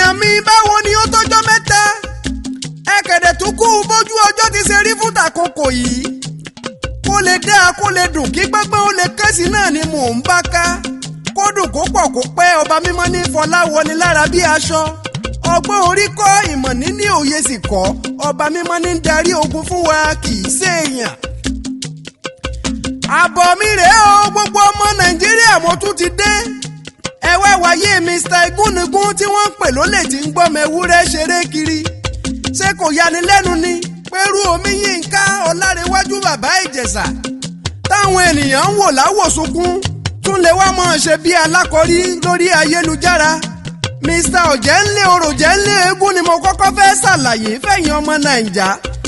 èèyàn mi báwo ni ó tọ́jọ́ mẹ́ta ẹ̀kẹ̀dẹ̀ tó kú bójú ọjọ́ ti ṣe rí fún tàkókò yìí kó lè dáa kó lè dùn kí gbọ́ngbọ́n ó lè kẹ́sì náà ni mò ń bá ká kó dùn kó pọ̀ kó pẹ́ ọba mímọ́ ní fọláwọni lára bí aṣọ ọgbọ́n orí kọ́ ìmọ̀ níní òye sì kọ́ ọba mímọ́ ní darí ogun fún wa kì í ṣèèyàn. àbọ̀ mi rèé o gbogbo ọmọ nàìjíríà mo tún ti dé ẹ wá wáyé Mr. Igúnnugún tí wọ́n ń pè lólè tí ń gbọ́mọ ewúrẹ́ ṣeré kiri ṣé kò yani lẹ́nu ni pẹ̀rú Omiyínká Ọlárewájú bàbá Ìjẹ̀ṣà táwọn ènìyàn ń wò láwòsùnkún tún lè wá máa ṣe bí alákọ̀rí lórí ayélujára Mr. Ọ̀jẹ̀ńlé Oròjẹ̀ńlé Eégún ni mo kọ́kọ́ fẹ́ ṣàlàyé fẹ̀yìn ọmọ Nàìjà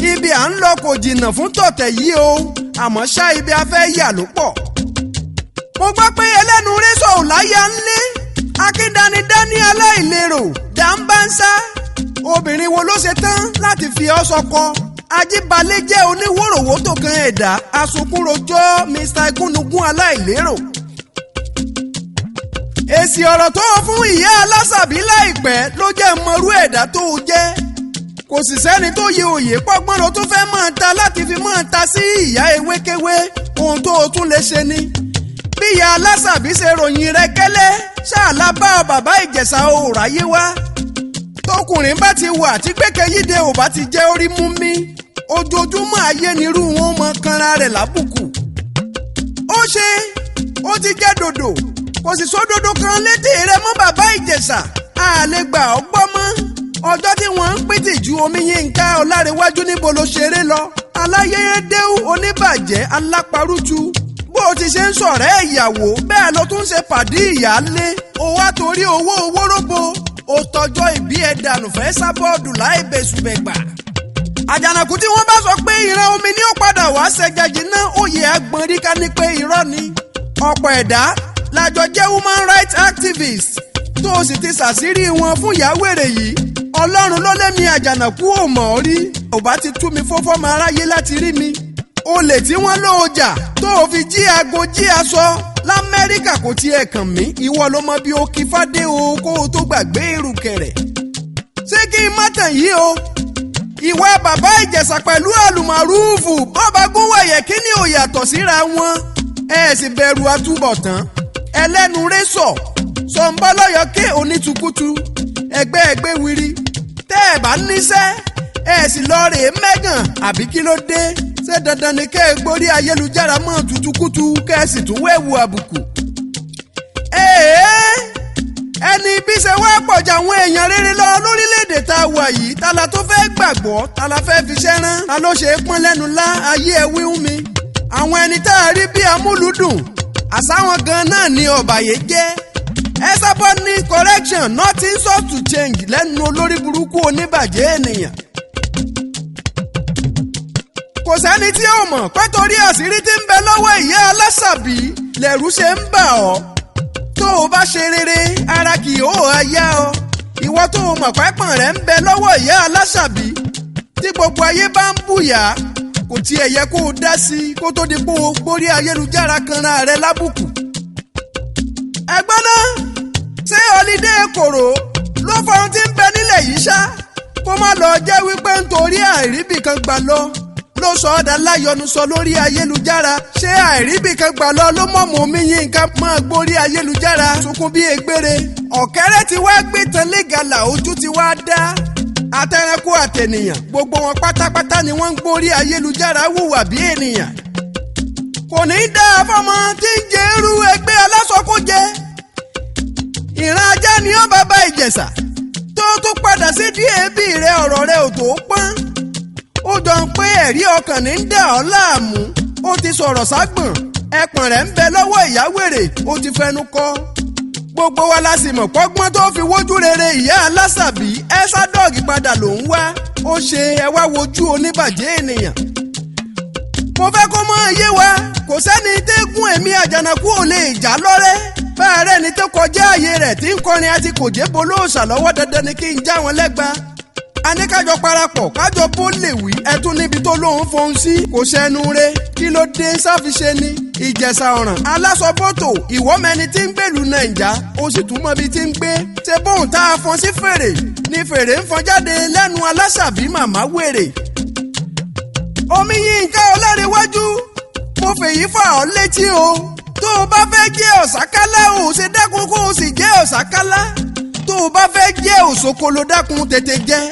ibi à ń lọ kò jìnnà fún tọ̀tẹ̀ yìí o àmọ́ ṣá ibi a fẹ́ yà ló pọ̀. mo gbọ́ pé ẹlẹ́nu rẹ́sọ̀ ò láyà ńlé akíndanidání aláìlérò dàmbánsá obìnrin wo ló ṣe tán láti fi ọ́ sọkọ Ajíbalẹ̀ jẹ́ oníwòròwò tó kan ẹ̀dá asunkúnrojọ́ Mr. Igúnnugún aláìlérò. èsì ọ̀rọ̀ tó fún ìyá alásàbí láìpẹ́ ló jẹ́ mọ̀rú ẹ̀dá tó jẹ́ kò sì sẹ́ni tó yẹ òye pọ́gbọ́n ló tún fẹ́ máa ta láti fi máa ta sí ìyá ewékewé ohun tó o tún lè ṣe ni. bí ìyá alásàbí ṣe ròyìn rẹ̀ kẹ́lẹ́ ṣáàlà bá bàbá Ìjẹ̀ṣà ò ráyé wá tókùnrin bá ti wà tí gbẹ́kẹ̀yíde ò bá ti jẹ́ orí mú mi ojoojúmọ́ ayé nírú wọn mọ kanra rẹ̀ lábùkù. ó ṣe ó ti jẹ́ dòdò kò sì sódodo kan létí rẹ̀ mọ́ bàbá Ìjẹ̀ṣà a lè gbà ọ́ gbọ́ mọ́ ọjọ́ tí wọ́n ń pìtì ju Omiyínká Ọlárewájú níbo ló ṣeré lọ aláyédéwú oníbàjẹ́ alápárùtù bó o ti ṣe ń sọ̀rẹ́ ìyàwó bẹ́ẹ̀ ló tún ṣe pàdé ìyáálé ó wá torí owó róbo ó tọjọ́ ìbí ẹ̀ dànù fẹ́ sábọ́ọ̀dù láì bẹ̀sùbẹ̀gbà. àjànàkú tí wọ́n bá sọ pé ìran omi ni ó padà wá ṣẹjajì náà òye agbọ̀n rí ká ní pé irọ́ ni. ọ̀pọ̀ ẹ̀dá lájọ jẹ́ human rights activists tó o sì ti ṣàṣírí wọn fún ìyáwèrè yìí ọlọ́run ló lé mi àjànàkú ò mọ̀ ọ́ rí ò bá ti tú mi fọ́fọ́ máa ráyé láti rí mi. olè tí wọ́n lò ó jà tó o fi jí aago jí aṣọ lamẹ́ríkà kò tiẹ̀ kàn mí ìwọ ló mọ bí o kí fádé o kó o tó gbàgbé ìrùkẹ̀rẹ̀. ṣé kí n má tàn yí o ìwà bàbá Ìjẹ̀ṣà pẹ̀lú àlùmọ̀rúùfù bọ́ba gúnwẹ̀yẹ kí ni ò yàtọ̀ síra wọn ẹ sì bẹ̀rù àtúbọ̀tán ẹlẹ́nu rẹ́sọ̀ sọ̀nbọ́lọ́yọ̀ ké onítùkútù ẹgbẹ́ wiri tẹ́ ẹ̀ bá níṣẹ́ ẹ̀ sì lọ rèé mẹ́gàn àbí kí ló dé ṣé dandan ni kẹ́ ẹ gbórí ayélujára mọ́ tutukutu kẹ́ ẹ sì tún wẹ̀wù àbùkù. ẹni bí ṣe wá pọ̀jà àwọn èèyàn rere lọ lórílẹ̀‐èdè tá a wà yìí ta la tó fẹ́ gbàgbọ́ ta la fẹ́ fi ṣẹ́ rán ta ló ṣe é pọ́n lẹ́nu lá ayé ẹ wíhún mi. àwọn ẹni tá a rí bí amúlùdùn àsáwọn gan náà ni ọ̀bàyé jẹ́ Esabod ní correction nothing sought to change lẹ́nu olórí burúkú oníbàjẹ́ ènìyàn. kò sẹ́ni tí ó mọ̀ pé torí àṣírí tí ń bẹ lọ́wọ́ ìyá alásàbí lẹ̀rú ṣe ń bà ọ́. tó o bá ṣe rere ara kì í ó ayá ọ. ìwọ tó o mọ̀ pẹ́pọ̀n rẹ̀ ń bẹ lọ́wọ́ ìyá alásàbí tí gbogbo ayé bá ń bùyà kò tiẹ̀ yẹ kó o dá sí i kó tó di pé o gbórí ayélujára kanra rẹ lábùkù. ẹgbọ́n náà ṣé ọlídé kòrò ló fọhun tí ń bẹ nílẹ̀ yìí ṣá kó má lọ jẹ́ wípé nítorí àìríbì kan gbà lọ ló sọ ọ́dà láyọnu sọ lórí ayélujára ṣé àìríbì kan gbà lọ ló mọ̀mọ́ Omiyínká máa gbórí ayélujára sunkún bí egbére ọ̀kẹ́rẹ́ ti wá gbé tán lẹ́gàlà ojú ti wá dá àtẹranko àtẹnìyàn gbogbo wọn pátápátá ni wọ́n ń gbórí ayélujára hùwà bí ènìyàn kò ní í dáa fọmọ tí ń jẹ irú ẹgbẹ́ alásọkójẹ ìran ajá ni ó bàbá Ìjẹ̀ṣà tó tún padà sí díẹ̀bì rẹ ọ̀rọ̀ rẹ ò tó pọ́n ó jọ ń pé ẹ̀rí ọkàn ní ń dà ọ́ láàmú ó ti sọ̀rọ̀ ságbọ̀n ẹpọ̀n rẹ̀ ń bẹ lọ́wọ́ ìyáwèrè ó ti fẹnu kọ́ gbogbo wa la sì mọ̀ pọ́gbọ́n tó fi wójú rere ìyá alásàbí Esabod padà ló ń wá ó ṣe ẹ wá wojú oníbàjẹ́ ènìyàn. mo fẹ́ kó mọ̀ yé wa kò sẹ́ni tẹ́gùn èmi àjànàkú ò lè jà lọ́rẹ́ báàrẹ̀ ni tó kọjá ààyè rẹ̀ tí ń kọrin àti kò jẹ́ bolóòṣà lọ́wọ́ dandan ni kí n já wọn lẹ́gba. a ní kájọ parapọ̀ kájọ bó lè wí ẹtún níbi tó lóun fohùn sí kò sẹ́nu re kí ló dé sáfiṣe ni Ìjẹ̀ṣà ọ̀ràn alásọ̀bọ̀tò ìwọ́mẹni tí ń gbèlú Nàìjà ó sì tún mọ ibi tí ń gbé ṣe bóun tá a fọn sí fèrè ni fèrè ń fọn jáde lẹ́nu Aláṣàbí màmá wèrè. Omi Yínká Ọlárewájú mo fèyí fà ọ́ létí o tó o bá fẹ́ jẹ́ Ọ̀sákálá o ṣe dákun kó o sì jẹ́ Ọ̀sákálá tó o bá fẹ́ jẹ́ Òṣokolo dákun tètè jẹ́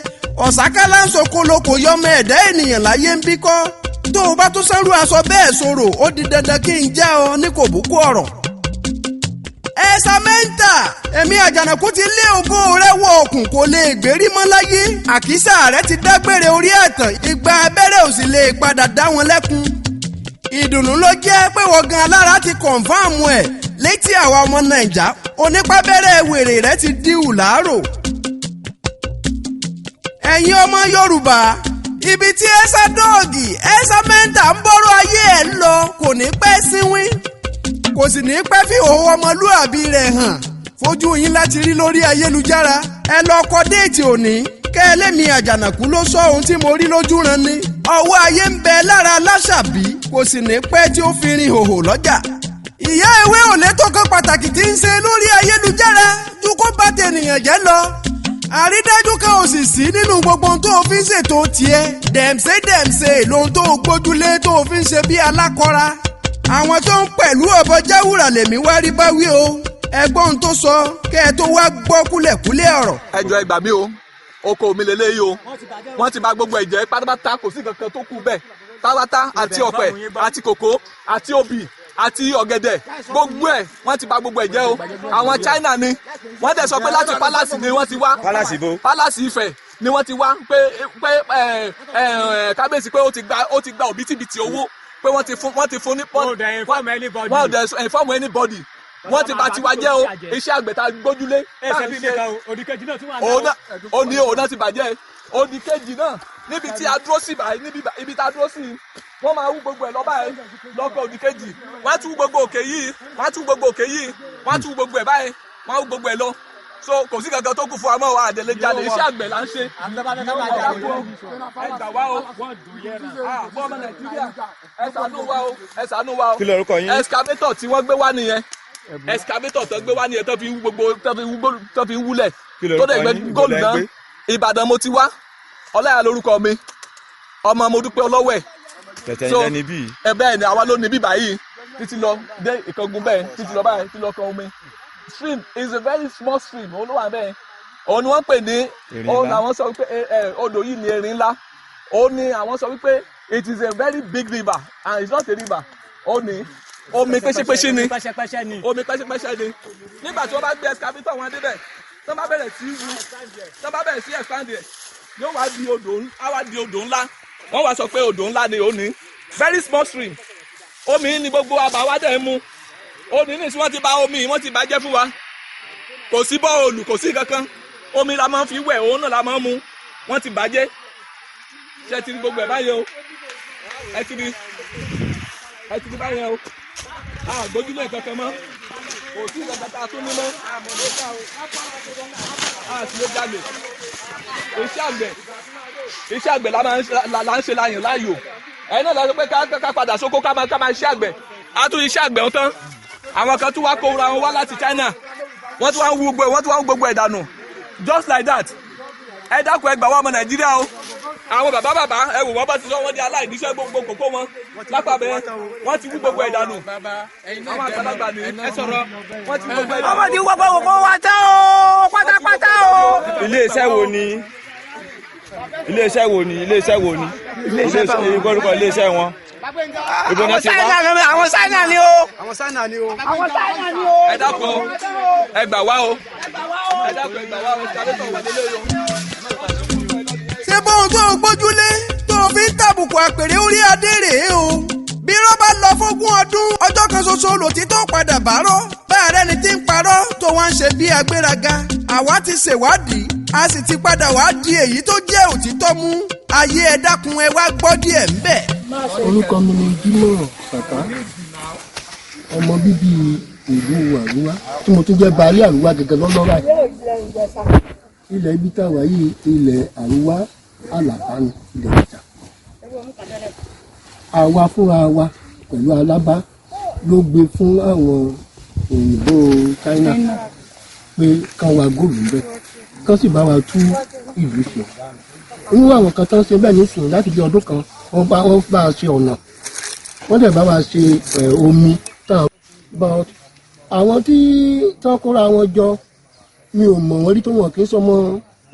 Ọ̀sákálá ń sokolo kò yọmọ ẹ̀dá ènìyàn láyé ń bí kọ́ tó o bá tún sẹ́rù aṣọ bẹ́ẹ̀ sọ̀rọ̀ ó di dandan kí n já ọ ní kò búkú ọ̀rọ̀. Ẹ̀sàmẹ́ńtà èmi Àjànàkú ti lé ògo rẹ̀ wọ òkun kò lè gbérí mọ́ láyé àkísà rẹ̀ ti dágbére orí ẹ̀tàn igba abẹ́rẹ́ ò sì lè padà dá wọn lẹ́kun. Ìdùnnú ló jẹ́ pé wọ́n gan alára ti kọ̀ǹfàmù ẹ̀ létí àwa ọmọ Nàìjà onípàbẹ́rẹ́ wèrè rẹ̀ ti díhù láàrò. Ẹ̀yin ọmọ Yorùbá ibi tí Ẹ́sà dọ́ọ̀gì Ẹ̀sàmẹ́ńtà ń bọ́rọ̀ ayé ẹ̀ lọ kò ní pẹ́ síwín kò sì ní pẹ́ fi òun ọmọlúàbí rẹ̀ hàn fojú yín láti rí lórí ayélujára ẹ lọ kọ déètì òní kẹ́lẹ́mi Àjànàkú ló sọ ohun tí mo rí lójú ran ni ọwọ́ ayé ń bẹ lára Aláṣàbí kò sì ní pẹ́ tí ó fi rin hòhò lọ́jà. Ìyá ewé òlétò kan pàtàkì tí ń ṣe lórí ayélujára ju kó bá tènìyàn jẹ́ lọ àrídájú kan ò sì sí nínú gbogbo ohun tó o fi ń ṣètò tiẹ̀ dẹ̀mṣẹ́ lóhun tó o gbójúlé tó o fi ń ṣe bí alákọ̀ọ́ra àwọn tó ń pẹ̀lú ọ̀bọ jáwùrà lèmi wá rí báwí o ẹgbọ́n ohun tó sọ kẹ́ ẹ tó wá gbọ́ kúlẹ̀kúlẹ̀ ọ̀rọ̀. ẹ jọ̀ọ́ ẹ gbà mí o oko mi lélẹ́yìí o wọ́n ti bà gbogbo ẹ̀jẹ̀ pátápátá kò sí kankan tó kù bẹ́ẹ̀ pátápátá àti ọ̀pẹ àti kòkó àti obì àti ọ̀gẹ̀dẹ̀ gbogbo ẹ̀ wọ́n ti bà gbogbo ẹ̀jẹ̀ o àwọn China ni wọ́n dẹ̀ sọ pé láti pálásì ni wọ́n ti wá pálásì Ifẹ̀ ni wọ́n ti wá pé kábíyèsí pé ó ti gba òbítíbitì owó pé wọ́n ti fún ní wọ́n ò dẹ̀ inform anybody wọ́n ti bà tiwa jẹ́ o iṣẹ́ àgbẹ̀ tá a gbójúlé òun náà ti bàjẹ́ òdìkejì náà níbi tí a dúró sí báyìí ibi tá a dúró sí wọ́n máa wú gbogbo ẹ̀ lọ́ba ẹ̀ lọ́kọ̀ òdìkejì wọ́n á tún gbogbo òkè yìí wọ́n á tún gbogbo òkè yìí wọ́n á tún gbogbo ẹ̀ báyìí wọ́n á wú gbogbo ẹ̀ lọ so kò sí kankan tó kù fún amọ́ wa àdèlè jalè iṣẹ́ àgbẹ̀ là ń ṣe. ẹ gbà wá o fún ọmọ Nàìjíríà ẹ ṣàánú wa o kí lorúkọ yín. excavator tí wọ́n gbé wá nìyẹn excavator tó gbé wá nìyẹn tó fi ń gbogbo tó fi ń wúlẹ̀ tó dẹ̀ gbé góòlù náà Ìbàdàn mo ti wá Ọláyà lórúkọ mi ọmọ mo dúpẹ́ ọlọ́wẹ̀ tẹ̀tẹ̀ ilẹ̀ níbí. ẹ bẹ́ẹ̀ ni àwa ló ní bí báyìí títí lọ dé ìkángun bẹ́ẹ̀ títí lọ báyìí títí lọ kan omi stream is a very small stream òun ló wà bẹ́ẹ̀ òun ni wọ́n pè ní òun làwọn sọ wípé odò yìí ni erin ńlá òun ni àwọn sọ wípé it is a very big river and it's not a river òun ni omi pẹ́ṣẹ́pẹ́ṣẹ́ ni omi pẹ́ṣẹ́pẹ́ṣẹ́ ni nígbà tí wọ́n bá gbé excavator wọn débẹ̀ tí wọ́n bá bẹ̀rẹ̀ sí wú tí wọ́n bá bẹ̀rẹ̀ sí expand ẹ̀ yóò wá di odò ńlá wọ́n wá sọ pé odò ńlá ni òun ni very small stream omi ni gbogbo àbáwá dẹ̀ ń mu òní ní tí wọ́n ti bà omi wọ́n ti bàjẹ́ fún wa kò sí bọ́ọ̀lù kò sí kankan omi la máa ń fi wẹ̀ òun náà la máa ń mu wọ́n ti bàjẹ́ ṣe ti rí gbogbo ẹ̀ báyìí o ẹ ti rí báyìí o gbójúlé kankan mọ́ kò sí kankan tá a tún ní mọ́ sì lè jalè iṣẹ́ àgbẹ̀ la ń ṣe láyàn láàyò ẹ̀yin náà lọ pé ká padà sóko ká máa ṣe àgbẹ̀ á tún iṣẹ́ àgbẹ̀ ọ̀tán àwọn kan tún wá kó ra wọn wá láti China wọ́n tún wá ń wú gbogbo ẹ̀ dànù just like that ẹ dákun ẹ gbà wá ọmọ Nàìjíríà o àwọn bàbá ẹ wò wọ́n bá ti sọ wọ́n di aláìníṣẹ́ gbogbo kòkó wọn lápàbẹ wọ́n ti wú gbogbo ẹ̀ dànù àwọn àgbàlagbà ni ẹ sọ̀rọ̀ wọ́n ti wú gbogbo ẹ̀ dànù. ọmọ ti wú gbogbo kòkó wa tán o pátápátá o. iléeṣẹ́ wo ni orúkọ iléeṣẹ́ wọn. àwọn sáínà ni o. ẹ dákun ẹ gbà wá o ẹ dákun ẹ gbà wá o ṣàlẹ́tọ̀ wà lélẹ́yìn o. ṣé bóun tó o gbójúlé tó o fi ń tàbùkù àpèrè orí adé rèé o bí irọ́ bá lọ fógún ọdún ọjọ́ kan ṣoṣo lòtítọ́ padà bárọ́ bẹ́ẹ̀ rẹ́ni tí ń parọ́ tó wá ń ṣe bí agbéraga àwa ti ṣèwádìí a sì ti padà wá di èyí tó jẹ́ òtítọ́ mú ayé ẹ dákun ẹ wá gbọ́ díẹ̀ ń bẹ̀. orúkọ mi ni Jímọ̀ Sàká ọmọ bíbí ìlú Àrúwá tí mo tún jẹ́ baálé Àrúwá gẹ́gẹ́ lọ́lọ́rà ilẹ̀ ibi táwa yìí ilẹ̀ Àrúwá Àlàbá ni ilẹ̀ ìjà àwa fúnra wa pẹ̀lú Alábá ló gbé fún àwọn òyìnbó China pé kán wá góòlù bẹ́ẹ̀ kán sì bá wa tú ìlú ṣe. Inú àwọn kan tó ń ṣe bẹ́ẹ̀ nísìnyí láti bí ọdún kan wọ́n bá a ṣe ọ̀nà wọ́n dẹ̀ bá wa ṣe omi tán. But àwọn tí tán kóra wọn jọ mi ò mọ̀ wọ́n rí tó wọ́n kì í sọmọ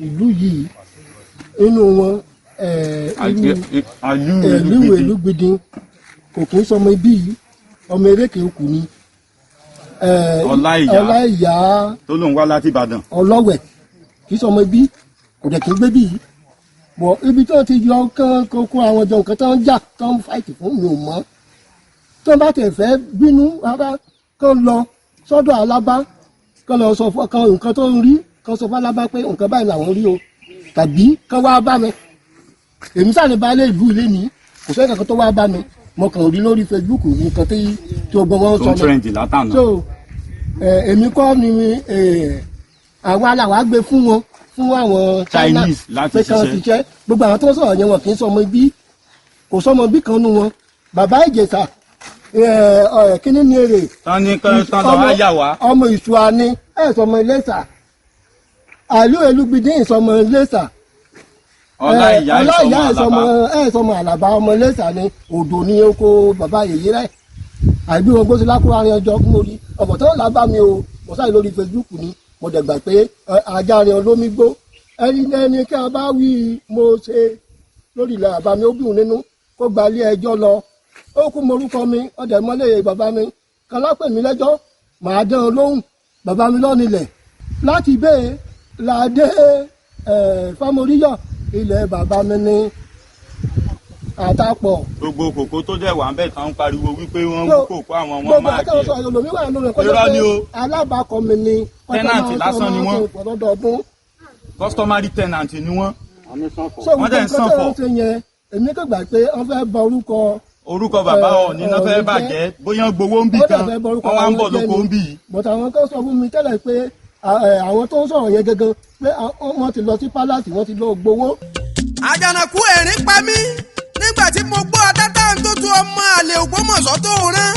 ìlú yìí. Inú wọn ìlú Gbìdín kò kì í sọmọ ibí yìí, ọmọ eréke òkú ni. Ọláìyá tó lóun wá láti Ìbàdàn. Ọlọ́wẹ̀ kì í sọmọ ibí, kò dẹ̀ kì í gbé bí yìí. Bọ̀ ibi tó ti yọ kán kó àwọn jọ nǹkan tó ń jà tó ń fáìtì fún mi ò mọ̀. Tó bá tẹ̀ fẹ́ bínú rárá kán lọ sọ́dọ̀ Alábá kán lọ sọ fún nǹkan tó ń rí kán sọ fún Alábá pé nǹkan báyìí làwọn rí o, tàbí kán wá bá mi. Èmi sáré baálé ìlú ilé ní kò sẹ́yìn kankan tó wá bá mi, mo kàn rí lórí Facebook nǹkan tí gbọ́n wọn sọ náà. So èmi kọ́ ni àwa làwa gbé fún wọn fún àwọn Chinese láti ṣiṣẹ́. Gbogbo àwọn tó ń sọ̀rọ̀ yẹn wọn kì í sọmọ ibi, kò sọmọ bí kan nu wọn. Bàbá Ìjẹ̀ṣà kíní ní èrè ọmọ Ìṣúà ni sọmọ Iléṣà, àlú Elúgbìdín ìsọmọ Iléṣà, Ọláìyá ìsọmọ Àlàbá ọmọ Iléṣà ni, Odò ní oko bàbá yèyé rẹ̀. Àìbí wọn gbóṣe lákúrò àárín ọjọ́ kún orí ọ̀pọ̀ tó là bá mi o, mo sáré lórí Facebook ni mo dẹ̀ gbà pé ajá rin olómi gbó ẹni kí a bá wí mo ṣe lórí ilẹ̀ bàbá mi ó bí òun nínú kó gba ilé ẹjọ́ lọ. Ó kú morúkọ mi ọdẹ mọ́lẹ̀ bàbá mi kan lápẹ̀ mí lẹ́jọ́ màá dán an lóhùn. Bàbá mi lọ́nilẹ̀ láti bẹ́ẹ̀ ládé Fámoríyọ̀ ilẹ̀ bàbá mi ní Àtàpọ̀. Gbogbo kòkó tó dẹ̀ wà ń bẹ̀ tán ń pariwo wípé wọ́n ń kókó àwọn ọmọ máa jẹ. Irọ́ ni o. Alábàákọ́ mi ni. Tẹ́nàntì lásán ni wọ́n. Customary tenant ni wọ́n. Wọ́n dẹ̀ ń sàn fọ̀. Èmi kò gbà pé wọ́n fẹ́ bọ orúkọ bàbá Ọọ̀ni náà fẹ́ bàjẹ́ bóyá gbowó ń bì kan wọ́n wá ń bọ̀ lóko ń bì yìí. Bọ̀tà àwọn kan sọ fún mi tẹ́lẹ̀ pé àwọn tó ń sọ̀rọ̀ yẹn gangan pé wọ́n ti lọ sí pálásì wọ́n ti lọ gbowó. Àjànàkú ẹ̀rín pa mí nígbà tí mo gbọ́ adátá tó tu ọmọ àlè Ògbómọ̀ṣọ́ tó rán.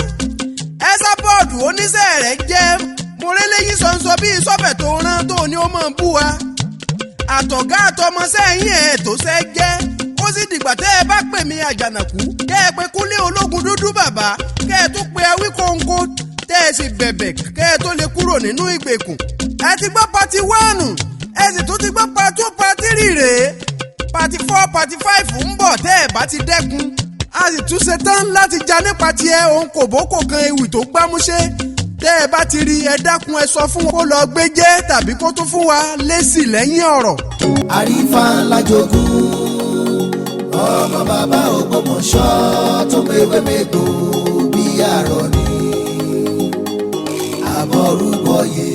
Ẹsábọ́ọ̀dù oníṣẹ́ rẹ̀ jẹ́ mọ̀rẹ́lẹ́yìn sọ̀nsọ̀ bíi sọ́fẹ̀ tó rán tó ní ó mọ̀ bú wa. Àtọ̀gá àtọmọṣẹ́ yín ẹ̀ tó ṣẹ́ jẹ́ ó sì dìgbà tẹ́ ẹ bá pè mí Àjànàkú kẹ́ ẹ pé Kúnlé ológun dúdú bàbá kẹ́ ẹ tó pe Awíkóńkó tẹ́ ẹ sì bẹ̀bẹ̀ kẹ́ ẹ tó lè kúrò nínú ìgbèkùn. Ẹ ti gbọ́ pati 1 ẹ sì tún ti gbọ́ pati 2 pati 3 rèé pati 4 pati 5 ń bọ̀ tẹ́ ẹ bá ti dẹ́kun. A sì tún ṣe tán láti ja nípa tiẹ̀ òun kò bókò kan ewì tó gbámúṣé. Tẹ́ ẹ bá ti rí ẹ dákun ẹ sọ fún wọn kó lọ gbé jẹ́ tàbí kó tún fún wa lésì lẹ́yìn ọ̀rọ̀. Àrífà lájogún ọmọ bàbá Ògbómọ̀ṣọ́ tó mewémegbò bí àrọ̀ ni àmọ́rúbọ̀yé.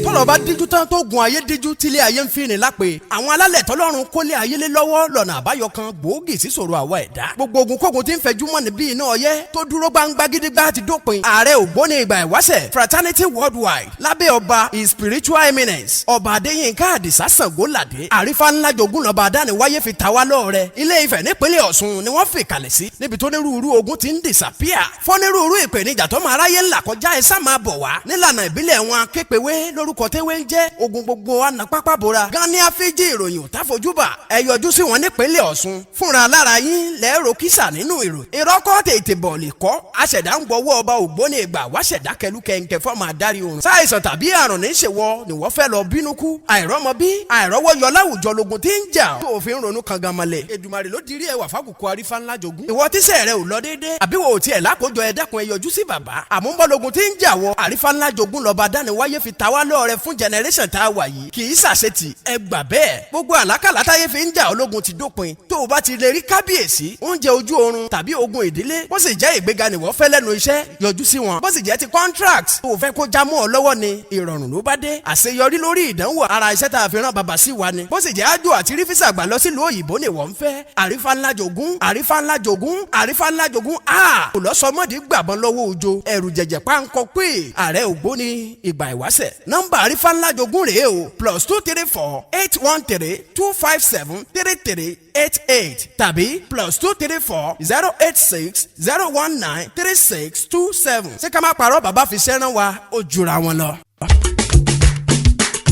Tọ́lọ̀ bá díjú tán tó gun ayé díjú tílé ayé ń fi ní lápè. Àwọn alálẹ̀ tọ́lọ́run kólé ayé lé lọ́wọ́ lọ́nà àbáyọ kan gbòógì sí ṣòro àwa ẹ̀dá. Gbogbo ogun kógun tí ń fẹjú mọ́ níbí iná ọyẹ́ tó dúró gbangba gidigba ti dópin. Ààrẹ Ògbóni ìgbà ìwáṣẹ̀ Fraternity Worldwide lábẹ́ ọba His Spiritual Eminence ọba Adéyínká Àdìsá Ṣàngóládé. Àrífà ńlá jogún lọ́ba adániwáyé fi ta wá lọ́rẹ. Ilé Ifẹ̀ nípínlẹ̀ Ọ̀ṣun ni wọ́n fi kalẹ̀ sí níbi tó nírúurú ogun ti ń disappear. Fọ́nírúurú ìpèníjà tó máa ráyé ńlá kọjá ẹ sá máa bọ̀ wá. Nílànà ìbílẹ̀ wọn képewé lórúkọ téwé ń jẹ́ ogun gbogbo anapápá bora. Gani afiji ìròyìn ò táfojúbà. Ẹ yọjú sí wọn nípínlẹ̀ Ọ̀ṣun. Fúnra lára yín lẹ́ẹ̀rọ kísà nínú ìròyìn. Ìrọ́kọ́ tètè bọ̀ lè kọ́. Aṣẹ̀dá ń gbọ́wọ́ ọba Ògbóni ìgbà wáṣẹ̀dá kẹlú kẹ̀ǹkẹ̀ fọ́ọ̀mù adarí oorun. Sáìsàn tàbí àrùn ní í ṣe wọ ni wọ́n fẹ́ lọ bínú kú. Àìrọ́mọbí àìrọ́wọ́ yọ láwùjọ logun tí ń jà. Tó òfin ronú kangamọ̀lẹ̀. Èdùmàrè ló dirí ẹwà fákòókò Àrífà ńlá jogún. Ìwọ tíṣẹ́ rẹ ò lọ déédé. Àbí wo ò tiẹ̀ lákòójọ ẹ dákun ẹ yọjú sí bàbá. Àmúbọ́logun tí ń jà wọ Àrífà ńlá jogún lọ́ba adániwáyé fi ta wá lọ́rẹ fún generation tá a wà yìí. Kì í ṣàṣetì ẹ gbà bẹ́ẹ̀. Gbogbo àlákàlà táyé fi ń jà ológun ti dópin. Tó o bá ti lè rí kábíyèsí oúnjẹ ojú oorun tàbí ogun ìdílé bó sì jẹ́ ìgbéga nìwọ́ fẹ́ lẹ́nu iṣẹ́ yọjú sí wọn. Bó sì jẹ́ ti contract tó o fẹ́ kó já mọ́ ọ lọ́wọ́ ni ìrọ̀rùn ló bá dé. Àṣeyọrí lórí ìdánwò ara iṣẹ́ tá a fi rán bàbá sí wa ni. Bó sì jẹ́ àjò àti rífísà gbà lọ sílùú òyìnbó ni wọ́n ń fẹ́. Àrífà ńlá jogún Àrífà ńlá jogún Àrífà ńlá jogún kò lọ́sọmọ́dì gbàbọ́n lọ́wọ́ òjò ẹ̀rù jẹ̀jẹ̀ páńkọ pé Ààrẹ Ògbóni ìgbà ìwáṣẹ̀ nọ́mbà nọ́mbà àrífà ńlá jogún rèé o +234 813 257 3388 tàbí +234 086 019 3627. ṣé ká má parọ́ bàbá fi ṣẹ́ràn wa ó jura wọn lọ.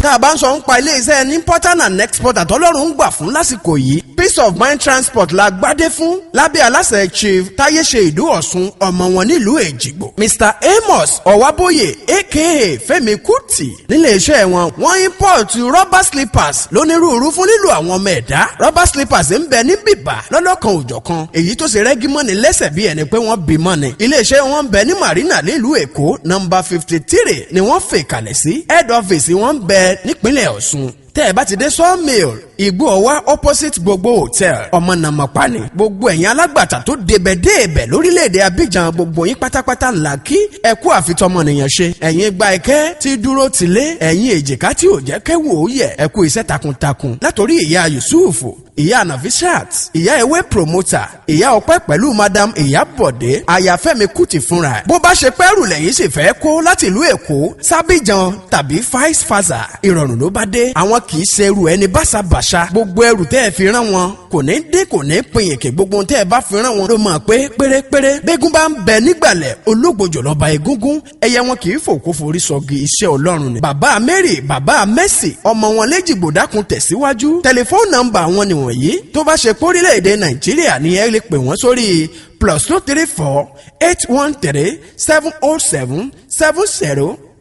tá a bá ń sọ ń pa ilé-iṣẹ́ ní importer and exporter tọ́lọ́run ń gbà fún lásìkò yìí peace of mind transport la gbádé fún lábẹ́ aláṣẹ chief táyéṣe ìdú ọ̀ṣun ọmọ wọn nílùú èjìgbò mr amos ọ̀wábóyè aka fẹ́mi kùtì nílé-iṣẹ́ wọn wọ́n import rubber slippers lónírúurú fún lílo àwọn ọmọ ẹ̀dá rubber slippers ń bẹ ní bìbà lọ́lọ́kan òjọ̀kan èyí tó ṣe rẹ́gí mọ́ni lẹ́sẹ̀ bí ẹni pé wọ́n bí mọ́ni ilé-iṣẹ́ wọn ń bẹ ní marina nílùú èkó nọ́mbà 53 ni wọ́n fè kalẹ̀ sí head office wọn ń bẹ nípínlẹ̀ ọ̀ṣun tẹ́ ẹ bá ti dé sawmill igbó ọwá opposite gbogbo hotel ọmọ nàmọ̀pá ni gbogbo ẹ̀yin alágbàtà tó débẹ̀débẹ̀ lórílẹ̀‐èdè abidjan gbogbo yín pátápátá ńlá kí ẹ kú àfitọ́mọnìyàn ṣe ẹ̀yin gba ẹ̀kẹ́ tí dúró tilé ẹ̀yin èjìká tí ò jẹ́ kẹ́wò ó yẹ ẹ kú iṣẹ́ takuntakun látòrí ìyá yusufu ìyá nafishat ìyá ewé promoter ìyá ọpẹ́ pẹ̀lú madam ìyá bọ̀dé àyàfẹ́mi kùtì fúnra ẹ̀ bó bá ṣe pẹ́rù lẹ́yìn sì fẹ́ kó láti ìlú èkó sábìjan tàbí vice versa ìrọ̀rùn ló bá dé àwọn kì í ṣe ẹrù ẹni báṣabàṣa gbogbo ẹrù tẹ́ ẹ fi rán wọn kò ní dé kò ní pinyìnkì gbogbo tẹ́ ẹ bá fi rán wọn ló mọ̀ pé pérépéré bẹ́gùn bá ń bẹ nígbàlẹ̀ ológbòjò lọ́ba egúngún ẹyẹ wọn kì í fòkó forí sọgi iṣẹ́ ọlọ́run ni. bàbá mary bàbá mercy ọmọ wọn léjìgbò dákun tẹ̀síwájú tẹlifóònù nọ́mbà wọn nìwọ̀nyí tó bá ṣe pórílẹ̀-èdè nàìjíríà ni ẹ lè pè wọ́n sórí +234 813 707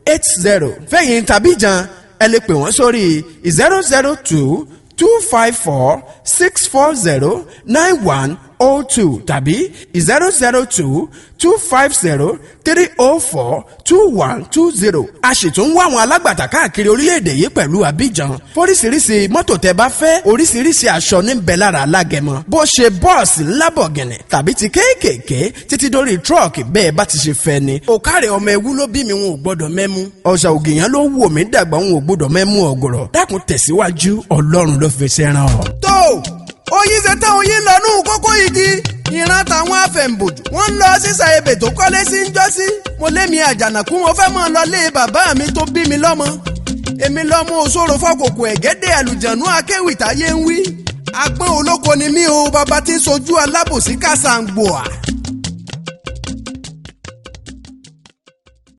7080 fẹ̀yìn tàbí jan ẹ lè pè wọ́n sórí 002 254 640 9102 tàbí 002 250 304 2120. a sì tún wá àwọn alágbàtà káàkiri orílẹ̀-èdè yìí pẹ̀lú Abidjan fóríṣiríṣi mọ́tò tẹ́ bá fẹ́ oríṣiríṣi aṣọ níbẹ̀ lára alágẹmọ bó ṣe bọ́ọ̀sì ńlá bọ̀gìnì tàbí ti kéékèèké títí dórí tírọ̀kì bẹ́ẹ̀ bá ti ṣe fẹ́ ni. òkàrẹ̀ ọmọ ewu ló bí mi wọn ò gbọ́dọ̀ mẹ́mú ọ̀sà ògìyàn ló wò mí dàgbà wọn ò gbọ́dọ̀ mẹ́mú ọ̀gọ̀rọ̀ dákun tẹ̀síwájú ọlọ́run ló fi ṣẹ́ràn ọ́. tó oyin ṣe tán oyin lọ́nù kókó igi ìran táwọn afẹ̀ǹbòjò wọ́n ń lọ sísà ebè tó kọ́lé sí ń jọ́sí mo lémi àjànàkú mo fẹ́ mọ́ ọ lọ lé bàbá mi tó bí mi lọ́mọ èmi lọ́mọ òṣòro fọ́kòkò ẹ̀gẹ́dẹ́ àlùjànú akéwì táyé ń wí agbọ́n olóko ni mí o bàbá tí ń sojú alábòsí kásángbòà